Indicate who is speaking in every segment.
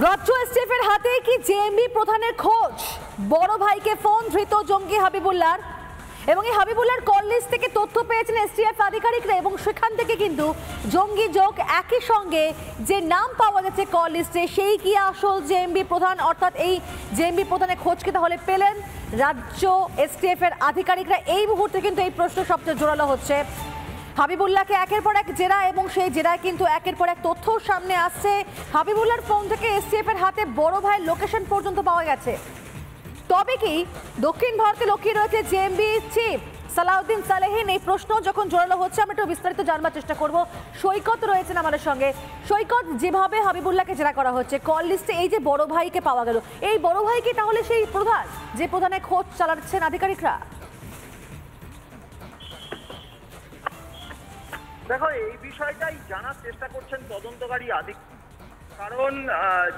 Speaker 1: রাজ্য এসটিএফের হাতে কি জেএমবি প্রধানের খোঁজ? বড় ভাইকে ফোন, ধৃত জঙ্গি হাবিবুল্লাহর। এবং এই হাবিবুল্লাহর কল লিস্ট থেকে তথ্য পেয়েছেন এসটিএফ আধিকারিকরা এবং সেখান থেকে কিন্তু জঙ্গি যোগ একই সঙ্গে যে নাম পাওয়া গেছে কল লিস্টে সেই কি আসল জেএমবি প্রধান, অর্থাৎ এই জেএমবি প্রধানের খোঁজ কি তাহলে পেলেন রাজ্য এসটিএফ এর আধিকারিকরা? এই মুহূর্তে কিন্তু এই প্রশ্ন সবচেয়ে জোরালো হচ্ছে। হাবিবুল্লাহকে একের পর এক জেরা এবং সেই জেরায় কিন্তু একের পর এক তথ্য সামনে আসছে। হাবিবুল্লাহর ফোন থেকে এসটিএফ এর হাতে বড় ভাইয়ের লোকেশন পর্যন্ত পাওয়া গেছে। তবে কি দক্ষিণ ভারতে লুকিয়ে রয়েছে জেএমবি চিফ সালাউদ্দিন সালেহিন? এই প্রশ্ন যখন জোরালো হচ্ছে আমরা একটু বিস্তারিত জানবার চেষ্টা করব। সৈকত রয়েছেন আমাদের সঙ্গে। সৈকত, যেভাবে হাবিবুল্লাহকে জেরা করা হচ্ছে, কল লিস্টে এই যে বড় ভাইকে পাওয়া গেল, এই বড় ভাই কি তাহলে সেই প্রধান যে প্রধানের খোঁজ চালাচ্ছেন আধিকারিকরা?
Speaker 2: দেখো, এই বিষয়টাই জানার চেষ্টা করছেন তদন্তকারী আধিকারিক। কারণ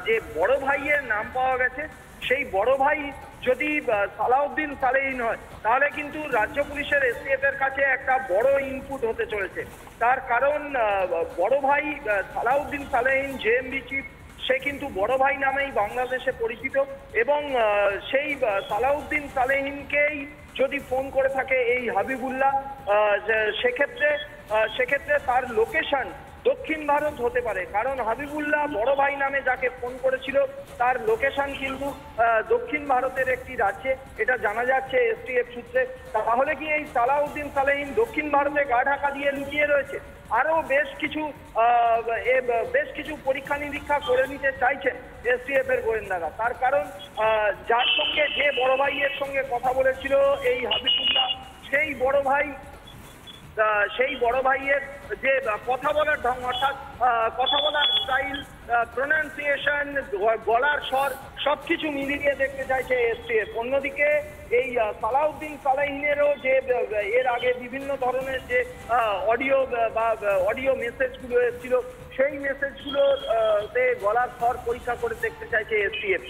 Speaker 2: যে বড় ভাইয়ের নাম পাওয়া গেছে সেই বড় ভাই যদি সালাউদ্দিন সালেহিন হয় তাহলে কিন্তু রাজ্য পুলিশের এসটিএফ এর কাছে একটা বড় ইনপুট হতে চলেছে। তার কারণ বড় ভাই সালাউদ্দিন সালেহিন জেএমবি চিফ, সে কিন্তু বড় ভাই নামেই বাংলাদেশে পরিচিত এবং সেই সালাউদ্দিন সালেহিনকেই যদি ফোন করে থাকে এই হাবিবুল্লাহ, সেক্ষেত্রে তার লোকেশন দক্ষিণ ভারত হতে পারে। কারণ হাবিবুল্লাহ বড় ভাই নামে যাকে ফোন করেছিল তার লোকেশন কিন্তু দক্ষিণ ভারতের একটি রাজ্যে, এটা জানা যাচ্ছে এসটিএফ সূত্রে। তাহলে কি এই সালাউদ্দিন সালেহিন দক্ষিণ ভারতে গা ঢাকা দিয়ে লুকিয়ে রয়েছে? আরো বেশ কিছু পরীক্ষা নিরীক্ষা করে নিতে চাইছেন এসটিএফ এর গোয়েন্দারা। তার কারণ যার সঙ্গে যে বড় ভাইয়ের সঙ্গে কথা বলেছিল এই হাবিবুল্লাহ, সেই বড় ভাইয়ের যে কথা বলার ঢং, অর্থাৎ কথা বলার স্টাইল, প্রোনাউন্সিয়েশন, গলার স্বর, সবকিছু মিলিয়ে দেখতে চাইছে এসটিএফ। অন্যদিকে এই সালাউদ্দিন সালেহিনেরও যে এর আগে বিভিন্ন ধরনের যে অডিও মেসেজগুলো এসেছিল সেই মেসেজগুলোতে গলার স্বর পরীক্ষা করে দেখতে চাইছে এসটিএফ।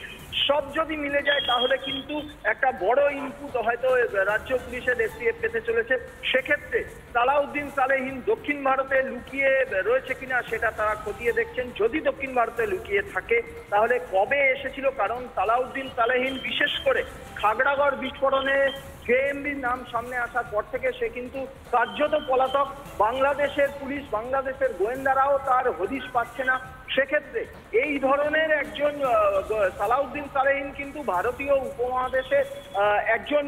Speaker 2: সব যদি মিলে যায় তাহলে কিন্তু একটা বড় ইনপুট হয়তো রাজ্য পুলিশের এসটিএফ পেতে চলেছে। সেক্ষেত্রে সালাউদ্দিন সালেহিন দক্ষিণ ভারতে লুকিয়ে রয়েছে কিনা সেটা তারা খতিয়ে দেখছেন। যদি দক্ষিণ ভারতে লুকিয়ে থাকে তাহলে কবে এসেছিল? কারণ সালাউদ্দিন সালেহিন বিশেষ করে খাগড়াগড় বিস্ফোরণে জেএমবির নাম সামনে আসার পর থেকে সে কিন্তু কার্যত পলাতক। বাংলাদেশের পুলিশ, বাংলাদেশের গোয়েন্দারাও তার হদিশ পাচ্ছে না। সেক্ষেত্রে এই ধরনের একজন সালাউদ্দিন সালেহিন কিন্তু ভারতীয় উপমহাদেশে একজন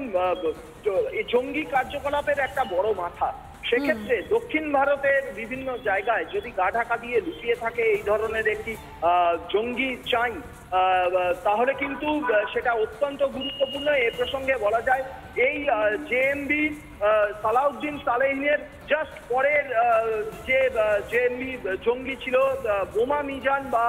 Speaker 2: জঙ্গি কার্যকলাপের একটা বড় মাথা। সেক্ষেত্রে দক্ষিণ ভারতের বিভিন্ন জায়গায় যদি গা ঢাকা দিয়ে লুকিয়ে থাকে এই ধরনের একটি জঙ্গি চাই, তাহলে কিন্তু সেটা অত্যন্ত গুরুত্বপূর্ণ। এ প্রসঙ্গে বলা যায় এই জেএমবি সালাউদ্দিন সালেহিনের জাস্ট পরের যে জেএমবি জঙ্গি ছিল বোমা মিজান বা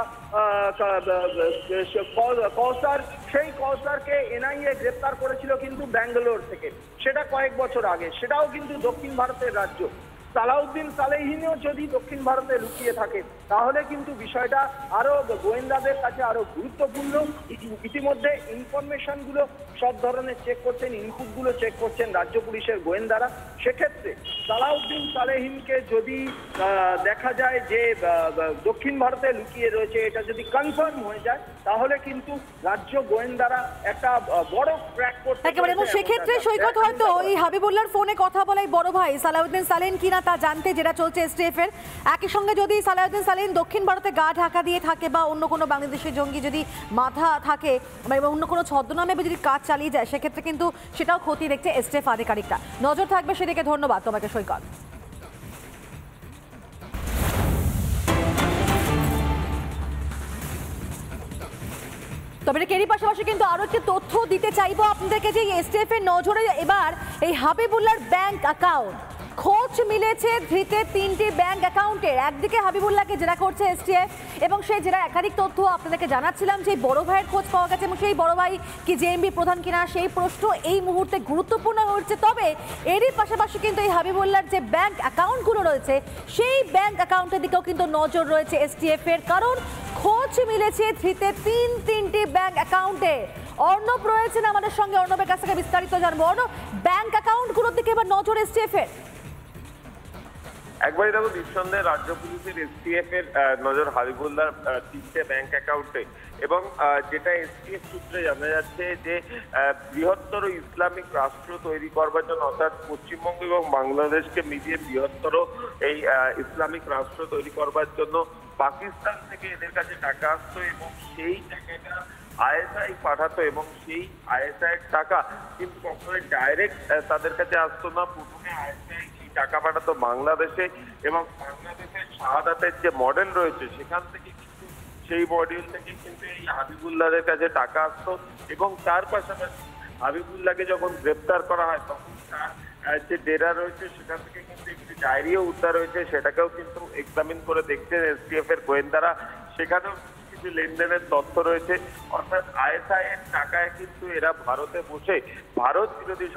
Speaker 2: কৌসার, সেই কৌসারকে এনআইএ গ্রেপ্তার করেছিল কিন্তু ব্যাঙ্গালোর থেকে। সেটা কয়েক বছর আগে, সেটাও কিন্তু দক্ষিণ ভারতের রাজ্য। সালাউদ্দিন সালেহিনও যদি দক্ষিণ ভারতে লুকিয়ে থাকে তাহলে কিন্তু বিষয়টা আরো গোয়েন্দাদের কাছে আরো গুরুত্বপূর্ণ। ইতিমধ্যে ইনফরমেশনগুলো সব ধরনের চেক করছেন, ইনপুটগুলো চেক করছেন রাজ্য পুলিশের গোয়েন্দারা। সেক্ষেত্রে সালাউদ্দিন সালেহিনকে যদি দেখা যায় যে দক্ষিণ ভারতে লুকিয়ে রয়েছে, এটা যদি কনফার্ম হয়ে যায় তাহলে কিন্তু রাজ্য গোয়েন্দারা একটা বড় ক্র্যাক করতে পারে।
Speaker 1: এবং সেক্ষেত্রে সৈকত হয়তো এই হাবিবুল্লাহর ফোনে কথা বলাই বড় ভাই সালাউদ্দিন সালেহিন কিনা তা জানতে যেটা চলছে এসটিএফ এর। একই সঙ্গে যদি সালাউদ্দিন সালেহিন দক্ষিণ ভারতে গা ঢাকা দিয়ে থাকে বা অন্য কোনো বাংলাদেশের জঙ্গি যদি মাথা থাকে বা অন্য কোনো ছদ্মনামে যদি কাজ চালিয়ে যায় সেক্ষেত্রে কিন্তু সেটাও খতিয়ে দেখছে এসটিএফ আধিকারিকরা। নজর থাকবে সেদিকে। ধন্যবাদ তোমাকে সৈকত। তবে এরই পাশাপাশি কিন্তু আরো একটি তথ্য দিতে চাইবো আপনাদেরকে যে এসটিএফ এর নজরে এবার এই হাবিবুল্লাহর ব্যাংক অ্যাকাউন্ট খোঁজ মিলেছে ধৃতের 3টি ব্যাংক অ্যাকাউন্টের। একদিকে হাবিবুল্লাহকে জেরা করছে এসটিএফ এবং সেই জেরার একাধিক তথ্য আপনাদেরকে জানাচ্ছিলাম যে বড় ভাইয়ের খোঁজ পাওয়া গেছে এবং সেই বড় ভাই কি জেএমবি প্রধান কিনা সেই প্রশ্ন এই মুহূর্তে গুরুত্বপূর্ণ হচ্ছে। তবে এরই পাশাপাশি কিন্তু এই হাবিবুল্লাহর যে ব্যাংক অ্যাকাউন্টগুলো রয়েছে সেই ব্যাংক অ্যাকাউন্টের দিকেও কিন্তু নজর রয়েছে এসটিএফ এর। কারণ খোঁজ মিলেছে ধৃতের তিনটি ব্যাংক অ্যাকাউন্টে। অর্ণব রয়েছেন আমাদের সঙ্গে, অর্ণবের কাছ থেকে বিস্তারিত জানবো। অর্ণব, ব্যাংক অ্যাকাউন্টগুলোর দিকে এবার নজর এসটিএফ এর।
Speaker 3: একবারই দেখো, নিঃসন্দেহে রাজ্য পুলিশের এসটিএফ এর নজর হাবিবুল্লাহর 3টে ব্যাংক অ্যাকাউন্টে, এবং যেটা এসটিএফ সূত্রে জানা যাচ্ছে যে বৃহত্তর ইসলামিক রাষ্ট্র তৈরি করবার জন্য, অর্থাৎ পশ্চিমবঙ্গ এবং বাংলাদেশকে মিলিয়ে বৃহত্তর এই ইসলামিক রাষ্ট্র তৈরি করবার জন্য পাকিস্তান থেকে এদের কাছে টাকা আসতো এবং সেই টাকাটা আইএসআই পাঠাতো, এবং সেই আইএসআই এর টাকা কিন্তু কখনোই ডাইরেক্ট তাদের কাছে আসতো না। প্রথমে আইএসআই টাকা পাঠাতো বাংলাদেশে, এবং বাংলাদেশের শাহাদাতের যে মডেল রয়েছে সেখান থেকে কিন্তু সেই মডেল থেকে কিন্তু এই হাবিবুল্লাহর কাছে টাকা আসতো। এবং তার পাশাপাশি হাবিবুল্লাহকে যখন গ্রেপ্তার করা হয় তখন তার যে ডেরা রয়েছে সেখান থেকে কিন্তু একটি ডায়েরিও উদ্ধার হয়েছে, সেটাকেও কিন্তু এক্সামিন করে দেখছেন এসটিএফ এর গোয়েন্দারা। সেখানেও কিছু লেনদেনের তথ্য রয়েছে, অর্থাৎ আইএসআই এর টাকায় কিন্তু এরা ভারতে বসে ভারত বিরোধী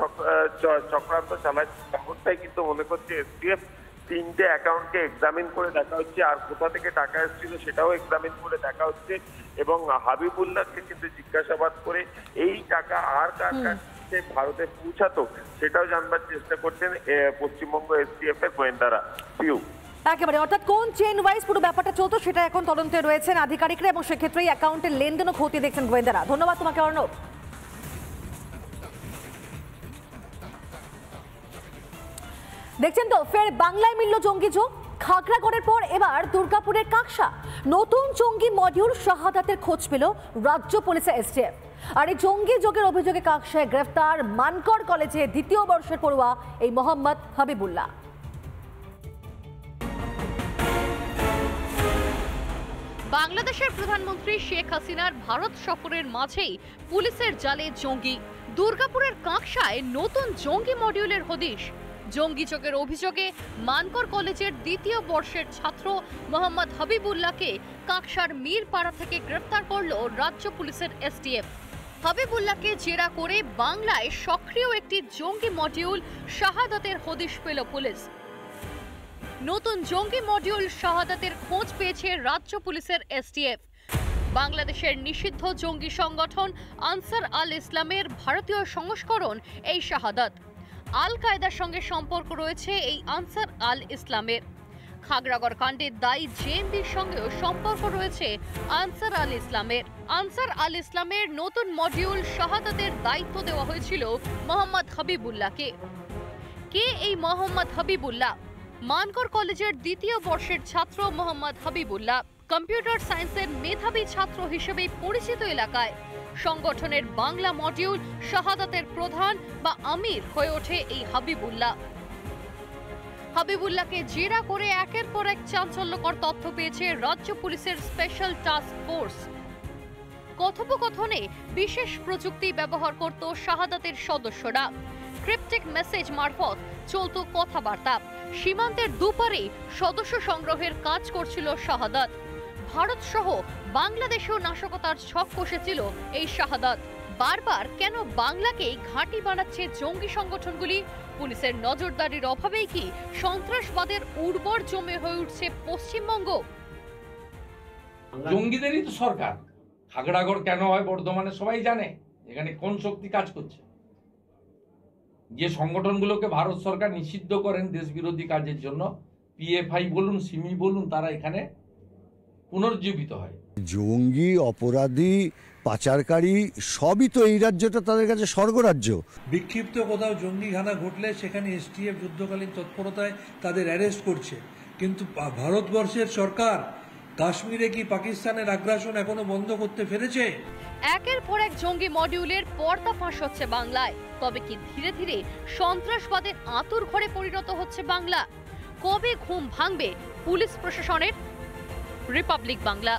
Speaker 3: চক্রান্ত চালাচ্ছে। এমনটাই কিন্তু মনে করছে এসটিএফ। 3টে অ্যাকাউন্টকে এক্সামিন করে দেখা হচ্ছে, আর কোথা থেকে টাকা এসেছিল সেটাও এক্সামিন করে দেখা হচ্ছে, এবং হাবিবুল্লাহকে কিন্তু জিজ্ঞাসাবাদ করে এই টাকা আর কার কাছে ভারতে পৌঁছাতো সেটাও জানবার চেষ্টা করছেন পশ্চিমবঙ্গ এসটিএফ এর গোয়েন্দারা। পিউ
Speaker 1: একেবারে, অর্থাৎ কোন চেন ওয়াইজ পুরো ব্যাপারটা চলতো সেটা এখন তদন্তে রয়েছেন আধিকারিকরা, এবং সেক্ষেত্রে এই অ্যাকাউন্টের লেনদেনও খতিয়ে দেখছেন গোয়েন্দারা। ধন্যবাদ তোমাকে অর্ণব। দেখছেন তো, ফের বাংলায় মিলল জঙ্গি যোগ। খাগড়াগড়ের পর এবার দুর্গাপুরের কাকসা। নতুন জঙ্গি মডিউল শাহাদাতের খোঁজ পেল রাজ্য পুলিশের এসটিএফ। আর এই জঙ্গি যোগের অভিযোগে কাকসায় গ্রেফতার মানকর কলেজে 2য় বর্ষের পড়ুয়া এই মোহাম্মদ হাবিবুল্লাহ।
Speaker 4: বাংলাদেশের প্রধানমন্ত্রী শেখ হাসিনার ভারত সফরের মাঝেই পুলিশের জালে জঙ্গি। দুর্গাপুরের কাকসায় নতুন জঙ্গি মডিউলের হদিশ। জঙ্গি যোগের অভিযোগে মানকর কলেজের 2য় বর্ষের ছাত্র মোহাম্মদ হাবিবুল্লাহকে কাকসার মিরপাড়া থেকে গ্রেফতার করল রাজ্য পুলিশের এসটিএফ। হাবিবুল্লাহকে জেরা করে বাংলায় সক্রিয় একটি জঙ্গি মডিউল শাহাদাতের হদিশ পেল পুলিশ। নতুন জঙ্গি মডিউল শাহাদাতের খোঁজ পেয়েছে রাজ্য পুলিশের এসটিএফ। বাংলাদেশের নিষিদ্ধ জঙ্গি সংগঠন আনসার আল ইসলামের ভারতীয় সংস্করণ এই শাহাদাত। আল কায়দার সঙ্গে সম্পর্ক রয়েছে এই আনসার আল ইসলামের। খাগড়াগড় কাণ্ডের দায়ী জেএমবির সঙ্গেও সম্পর্ক রয়েছে আনসার আল ইসলামের। আনসার আল ইসলামের নতুন মডিউল শাহাদাতের দায়িত্ব দেওয়া হয়েছিল মোহাম্মদ হাবিবুল্লাহকে। কে এই মোহাম্মদ হাবিবুল্লাহ? মানকর কলেজের 2য় বর্ষের ছাত্র মোহাম্মদ হাবিবুল্লাহ কম্পিউটার সায়েন্সের মেধাবী ছাত্র হিসেবে পরিচিত এলাকায়। সংগঠনের বাংলা মডিউল শাহাদাতের প্রধান বা আমির হয়ে ওঠে এই হাবিবুল্লাহ। হাবিবুল্লাহকে জেরা করে একের পর এক চাঞ্চল্যকর তথ্য পেয়েছে রাজ্য পুলিশের স্পেশাল টাস্ক ফোর্স। কথোপকথনে বিশেষ প্রযুক্তি ব্যবহার করত শাহাদাতের সদস্যরা। ক্রিপ্টিক মেসেজ মারফত চলত কথাবার্তা। সীমান্তের দুপারে সদস্য সংগ্রহের কাজ করছিল শাহাদাত। ভারত সহ বাংলাদেশেও নাশকতার ছক কষেছিল এই শাহাদাত। বারবার কেন বাংলাকেই ঘাঁটি বানাচ্ছে জঙ্গি সংগঠনগুলি? পুলিশের নজরদারির অভাবেই কি সন্ত্রাসবাদের উর্বর জমি হয়ে উঠছে পশ্চিমবঙ্গ?
Speaker 5: জঙ্গিদেরই তো সরকার। খাগড়াগড় কেন হয় বর্ধমানে সবাই জানে। এখানে কোন শক্তি কাজ করছে? যে সংগঠনগুলোকে ভারত সরকার নিষিদ্ধ করেন দেশবিরোধী কাজের জন্য, পিএফআই বলুন, সিমি বলুন, তারা এখানে পুনর্জীবিত হয়।
Speaker 6: জঙ্গি, অপরাধী, পাচারকারী সবই তো এই রাজ্যটা তাদের কাছে স্বর্গরাজ্য।
Speaker 7: বিক্ষিপ্ত কোথাও জঙ্গিখানা ঘটলে সেখানে এসটিএফ যুদ্ধকালীন তৎপরতায় তাদের অ্যারেস্ট করছে, কিন্তু ভারতবর্ষের সরকার কাশ্মীরে কি পাকিস্তানের আগ্রাসন এখনো বন্ধ করতে পেরেছে?
Speaker 4: একের পর এক জঙ্গি মডিউলের পর্দা ফাঁস হচ্ছে বাংলায়। তবে কি ধীরে ধীরে সন্ত্রাসবাদের আঁতুর ঘরে পরিণত হচ্ছে বাংলা? কবে ঘুম ভাঙবে পুলিশ প্রশাসনের? রিপাবলিক বাংলা।